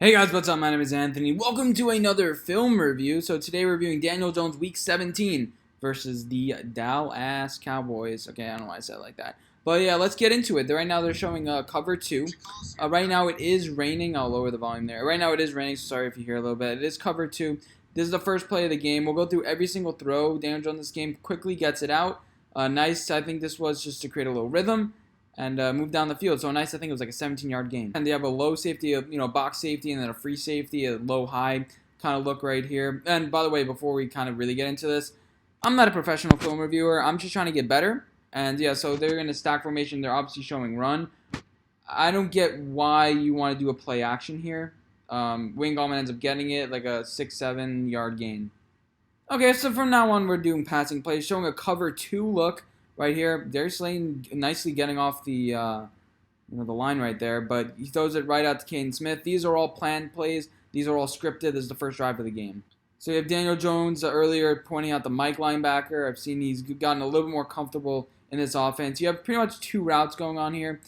Hey guys, what's up? My name is Anthony. Welcome to another film review. So today we're reviewing Daniel Jones Week 17 versus the Dallas Cowboys. Okay, I don't know why I said it like that. But yeah, let's get into it. Right now they're showing cover 2. Right now it is raining. I'll lower the volume there. Right now it is raining, so sorry if you hear a little bit. It is cover 2. This is the first play of the game. We'll go through every single throw. Daniel Jones this game quickly gets it out. Nice. I think this was just to create a little rhythm and move down the field. So nice, I think it was like a 17-yard gain. And they have a low safety, box safety, and then a free safety, a low-high kind of look right here. And by the way, before we kind of really get into this, I'm not a professional film reviewer. I'm just trying to get better. And yeah, so they're in a stack formation. They're obviously showing run. I don't get why you want to do a play action here. Wayne Gallman ends up getting it, like a 6-7 yard gain. Okay, so from now on, we're doing passing plays, showing a cover 2 look right here. Darius Slayton nicely getting off the the line right there, but he throws it right out to Caden Smith. These are all planned plays. These are all scripted. This is the first drive of the game. So you have Daniel Jones earlier pointing out the Mike linebacker. I've seen he's gotten a little bit more comfortable in this offense. You have pretty much 2 routes going on here,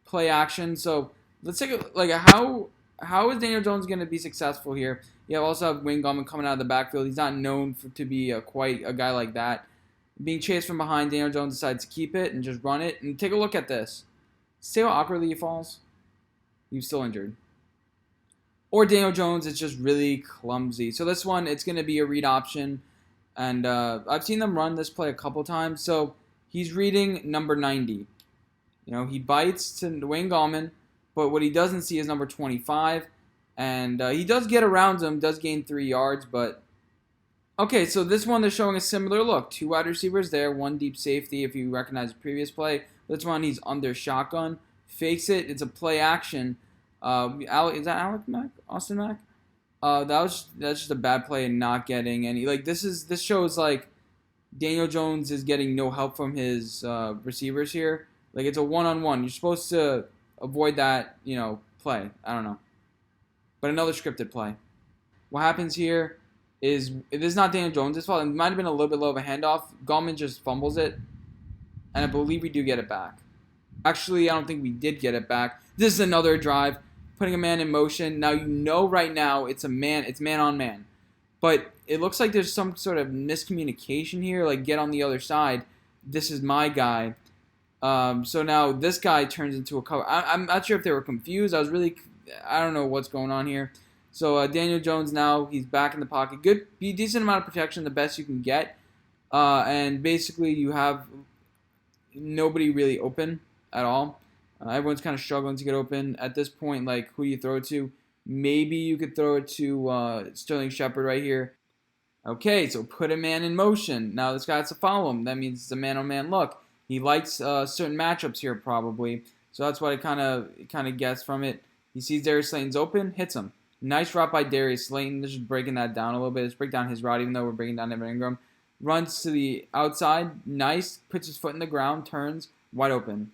play action. So let's take how is Daniel Jones going to be successful here? You also have Wayne Gallman coming out of the backfield. He's not known to be quite a guy like that. Being chased from behind, Daniel Jones decides to keep it and just run it. And take a look at this. See how awkwardly he falls? He's still injured. Or Daniel Jones is just really clumsy. So this one, it's going to be a read option. And I've seen them run this play a couple times. So he's reading number 90. He bites to Wayne Gallman. But what he doesn't see is number 25. And he does get around him, does gain 3 yards. But okay, so this one they're showing a similar look. 2 wide receivers there, 1 deep safety if you recognize the previous play. This one he's under shotgun, fakes it. It's a play action. Is that Alec Mack? Austin Mack? That's just a bad play and not getting any. Like this shows like Daniel Jones is getting no help from his receivers here. Like it's a one-on-one. You're supposed to avoid that play. I don't know, but another scripted play. What happens here is it is not Daniel Jones' fault. It might have been a little bit low of a handoff. Gallman just fumbles it, and I believe we do get it back. Actually, I don't think we did get it back. This is another drive, putting a man in motion. Now right now it's man on man. But it looks like there's some sort of miscommunication here, like get on the other side. This is my guy. So now this guy turns into a cover. I'm not sure if they were confused. I don't know what's going on here. So Daniel Jones now, he's back in the pocket. Decent amount of protection, the best you can get. And basically you have nobody really open at all. Everyone's kind of struggling to get open. At this point, like, who do you throw it to? Maybe you could throw it to Sterling Shepard right here. Okay, so put a man in motion. Now this guy has to follow him. That means it's a man-on-man look. He likes certain matchups here probably. So that's what I kind of guess from it. He sees Darius Slayton's open, hits him. Nice route by Darius Slayton. Just breaking that down a little bit. Let's break down his route, even though we're breaking down Evan Ingram. Runs to the outside. Nice. Puts his foot in the ground. Turns. Wide open.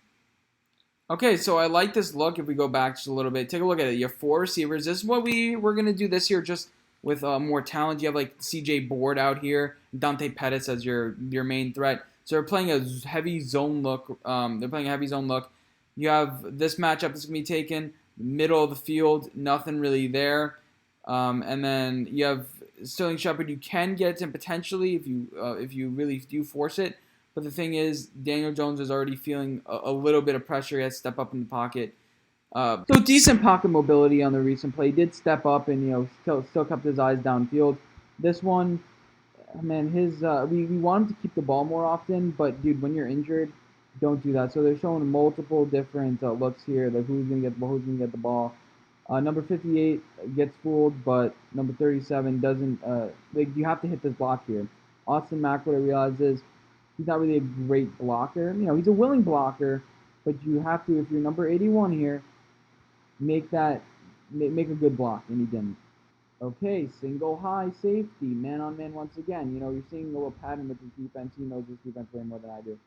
Okay, so I like this look. If we go back just a little bit, take a look at it. You have 4 receivers. This is what we're going to do this year just with more talent. You have like C.J. Board out here. Dante Pettis as your main threat. So they're playing a heavy zone look. You have this matchup that's going to be taken. Middle of the field, nothing really there. And then you have Sterling Shepard. You can get him potentially if you really do force it. But the thing is, Daniel Jones is already feeling a little bit of pressure. He has to step up in the pocket. So decent pocket mobility on the recent play. He did step up and still kept his eyes downfield. This one, man, we want him to keep the ball more often. But dude, when you're injured, don't do that. So they're showing multiple different looks here. Like who's gonna get the ball, who's gonna get the ball. Number 58 gets fooled, but number 37 doesn't. You have to hit this block here. Austin Mack, what I realize is he's not really a great blocker. He's a willing blocker, but you have to, if you're number 81 here, make a good block, and he didn't. Okay, single high safety, man on man once again. You're seeing a little pattern with his defense. He knows his defense way more than I do.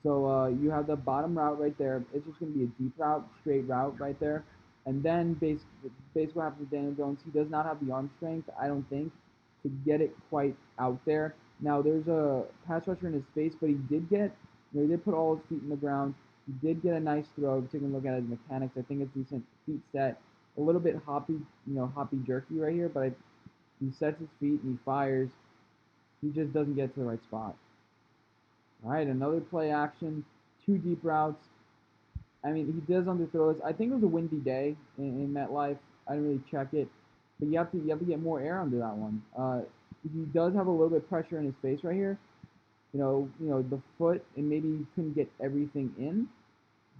So you have the bottom route right there. It's just going to be a deep route, straight route right there. And then basically what happens with Daniel Jones, he does not have the arm strength, I don't think, to get it quite out there. Now there's a pass rusher in his face, but he did put all his feet in the ground. He did get a nice throw. Taking a look at his mechanics, I think it's decent. Feet set. a little bit hoppy jerky right here, but he sets his feet and he fires. He just doesn't get to the right spot. All right, another play action, two deep routes. I mean, he does underthrow this. I think it was a windy day in MetLife. I didn't really check it, but you have to get more air under that one. He does have a little bit of pressure in his face right here. The foot, and maybe he couldn't get everything in,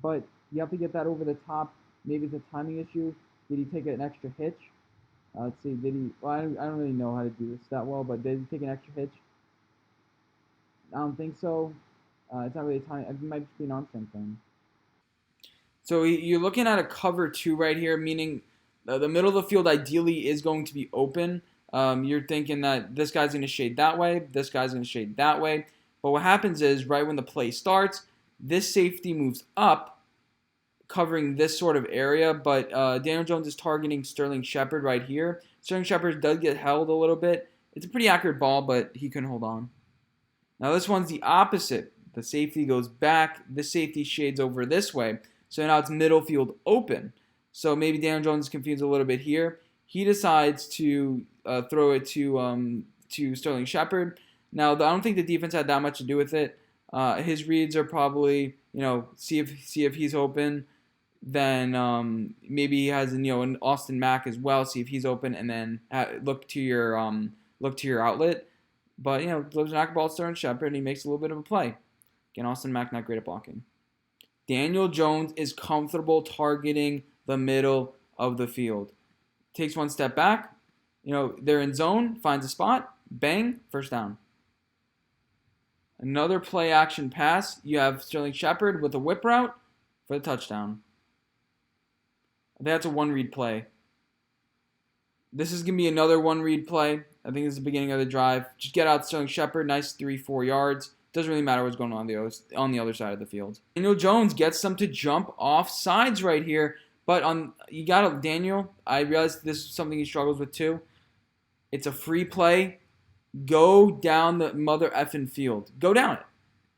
but you have to get that over the top. Maybe it's a timing issue. Did he take an extra hitch? Let's see. Did he? Well, I don't really know how to do this that well, but did he take an extra hitch? I don't think so. It's not really a time. It might just be an arm strength thing. So you're looking at a cover two right here, meaning the middle of the field ideally is going to be open. You're thinking that this guy's going to shade that way, this guy's going to shade that way. But what happens is right when the play starts, this safety moves up, covering this sort of area. But Daniel Jones is targeting Sterling Shepard right here. Sterling Shepard does get held a little bit. It's a pretty accurate ball, but he couldn't hold on. Now this one's the opposite. The safety goes back. The safety shades over this way. So now it's middle field open. So maybe Daniel Jones is confused a little bit here. He decides to throw it to Sterling Shepard. Now I don't think the defense had that much to do with it. His reads are probably see if he's open. Then maybe he has an Austin Mack as well. See if he's open, and then look to your outlet. But throws an accurate ball to Sterling Shepard, and he makes a little bit of a play. Again, Austin Mack not great at blocking. Daniel Jones is comfortable targeting the middle of the field. Takes one step back. They're in zone, finds a spot, bang, first down. Another play action pass. You have Sterling Shepard with a whip route for the touchdown. That's a one-read play. This is going to be another one-read play. I think this is the beginning of the drive. Just get out Sterling Shepard, nice 3-4 yards. Doesn't really matter what's going on the other side of the field. Daniel Jones gets them to jump off sides right here. But Daniel, I realize this is something he struggles with too. It's a free play. Go down the mother effing field. Go down it.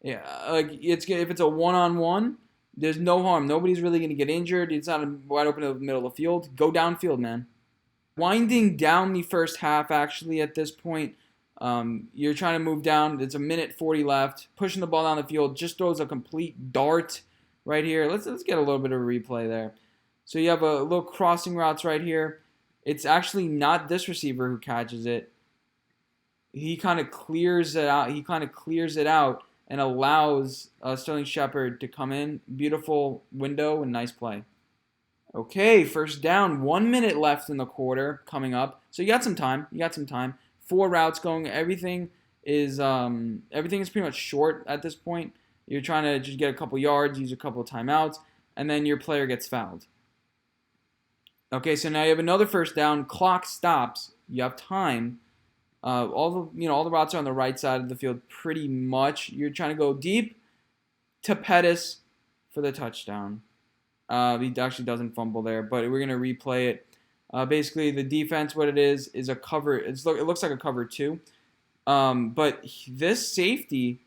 Yeah, if it's a one-on-one, there's no harm. Nobody's really going to get injured. It's not wide open in the middle of the field. Go downfield, man. Winding down the first half, actually, at this point. You're trying to move down. It's a minute 40 left. Pushing the ball down the field. Just throws a complete dart right here. Let's get a little bit of a replay there. So you have a little crossing routes right here. It's actually not this receiver who catches it. He kind of clears it out. And allows Sterling Shepard to come in. Beautiful window and nice play. Okay, first down. 1 minute left in the quarter coming up. So you got some time. 4 routes going. Everything is pretty much short at this point. You're trying to just get a couple yards, use a couple of timeouts, and then your player gets fouled. Okay, so now you have another first down. Clock stops. You have time. All the routes are on the right side of the field pretty much. You're trying to go deep to Pettis for the touchdown. He actually doesn't fumble there, but we're going to replay it. Basically, the defense, what it is a cover. It looks like a cover two. But this safety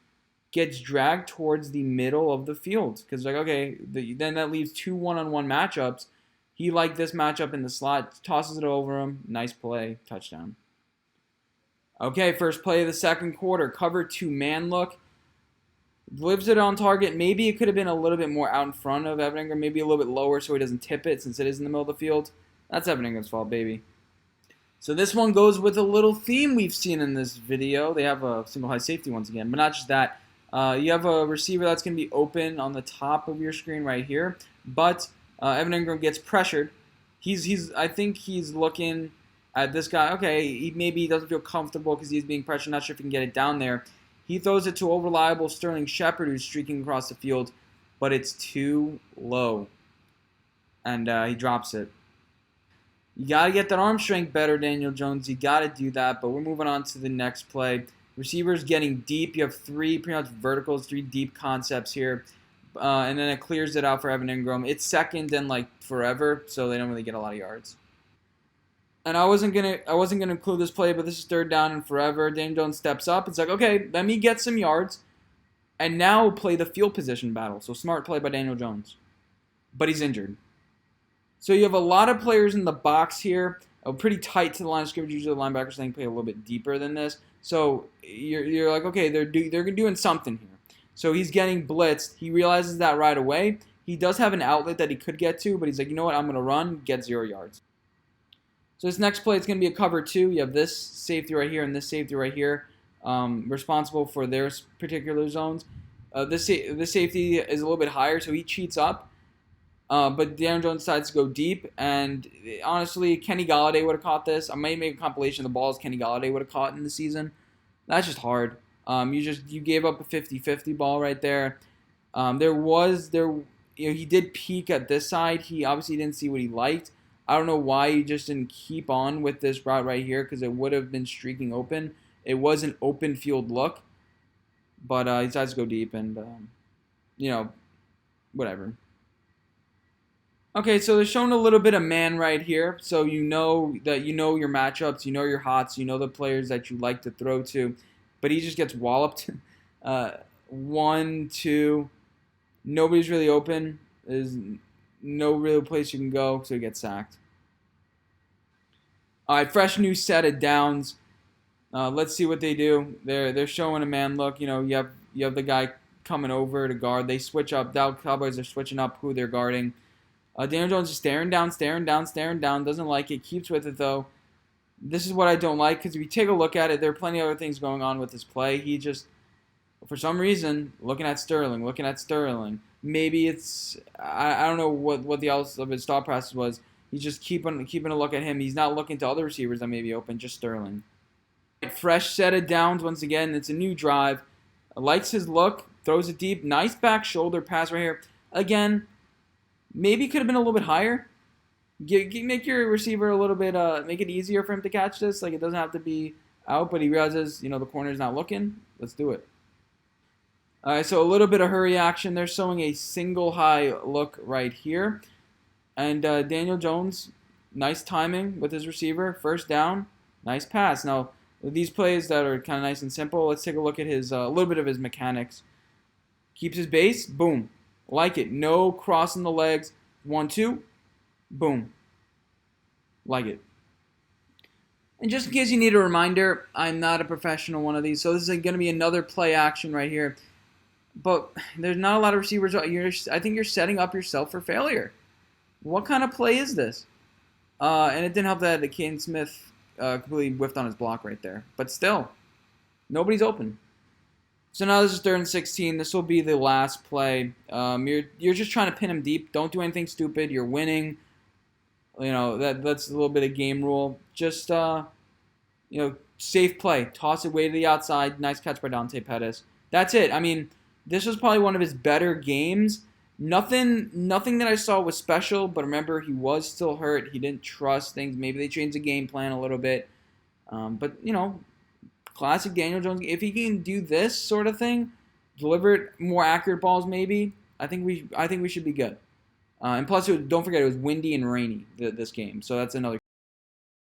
gets dragged towards the middle of the field. Because, then that leaves 2 one-on-one matchups. He liked this matchup in the slot, tosses it over him. Nice play, touchdown. Okay, first play of the second quarter. Cover 2 man look. Lives it on target. Maybe it could have been a little bit more out in front of Evan Engram. Maybe a little bit lower so he doesn't tip it since it is in the middle of the field. That's Evan Engram's fault, baby. So this one goes with a little theme we've seen in this video. They have a single high safety once again. But not just that. You have a receiver that's going to be open on the top of your screen right here. But Evan Engram gets pressured. I think he's looking at this guy. Okay, maybe he doesn't feel comfortable because he's being pressured. Not sure if he can get it down there. He throws it to a reliable Sterling Shepard who's streaking across the field, but it's too low. And he drops it. You got to get that arm strength better, Daniel Jones. You got to do that, but we're moving on to the next play. Receivers getting deep. You have 3 pretty much verticals, 3 deep concepts here. And then it clears it out for Evan Engram. It's second and forever, so they don't really get a lot of yards. And I wasn't gonna include this play, but this is third down and forever. Daniel Jones steps up. It's okay, let me get some yards, and now play the field position battle. So smart play by Daniel Jones, but he's injured. So you have a lot of players in the box here, pretty tight to the line of scrimmage. Usually the linebackers think play a little bit deeper than this. So you're like, okay, they're doing something here. So he's getting blitzed. He realizes that right away. He does have an outlet that he could get to, but he's like, you know what, I'm going to run, get 0 yards. So this next play is going to be a cover 2. You have this safety right here and this safety right here, responsible for their particular zones. This safety is a little bit higher, so he cheats up. But Daniel Jones decides to go deep, and honestly, Kenny Golladay would have caught this. I might make a compilation of the balls Kenny Golladay would have caught in the season. That's just hard. You gave up a 50-50 ball right there. He did peek at this side. He obviously didn't see what he liked. I don't know why he just didn't keep on with this route right here, because it would have been streaking open. It was an open field look, but he decides to go deep, and whatever. Okay, so they're showing a little bit of man right here, so you know your matchups, you know your hots, you know the players that you like to throw to, but he just gets walloped. 1, 2, nobody's really open. There's no real place you can go, so he gets sacked. All right, fresh new set of downs. Let's see what they do. They're showing a man look. You have the guy coming over to guard. They switch up. Dallas Cowboys are switching up who they're guarding. Daniel Jones is staring down. Doesn't like it. Keeps with it, though. This is what I don't like, because if you take a look at it, there are plenty of other things going on with this play. He just, for some reason, looking at Sterling. Maybe it's, I don't know what the else of his thought process was. He's just keeping a look at him. He's not looking to other receivers that may be open, just Sterling. Fresh set of downs once again. It's a new drive. Likes his look. Throws it deep. Nice back shoulder pass right here. Again, maybe could have been a little bit higher. Make your receiver a little bit, make it easier for him to catch this. Like, it doesn't have to be out, but he realizes, the corner's not looking. Let's do it. All right, so a little bit of hurry action. They're showing a single high look right here. And Daniel Jones, nice timing with his receiver. First down, nice pass. Now, these plays that are kind of nice and simple, let's take a look at his a little bit of his mechanics. Keeps his base, boom. Like it. No crossing the legs. 1, 2, boom. Like it. And just in case you need a reminder, I'm not a professional one of these, so this is going to be another play action right here. But there's not a lot of receivers. I think you're setting up yourself for failure. What kind of play is this? And it didn't help that Caden Smith completely whiffed on his block right there. But still, nobody's open. So now this is 3rd and 16. This will be the last play. You're just trying to pin him deep. Don't do anything stupid. You're winning. That's a little bit of game rule. Just safe play. Toss it way to the outside. Nice catch by Dante Pettis. That's it. I mean, this was probably one of his better games. Nothing that I saw was special, but remember, he was still hurt. He didn't trust things. Maybe they changed the game plan a little bit. But classic Daniel Jones. If he can do this sort of thing, deliver more accurate balls, maybe, I think we should be good. And plus, don't forget, it was windy and rainy this game, so that's another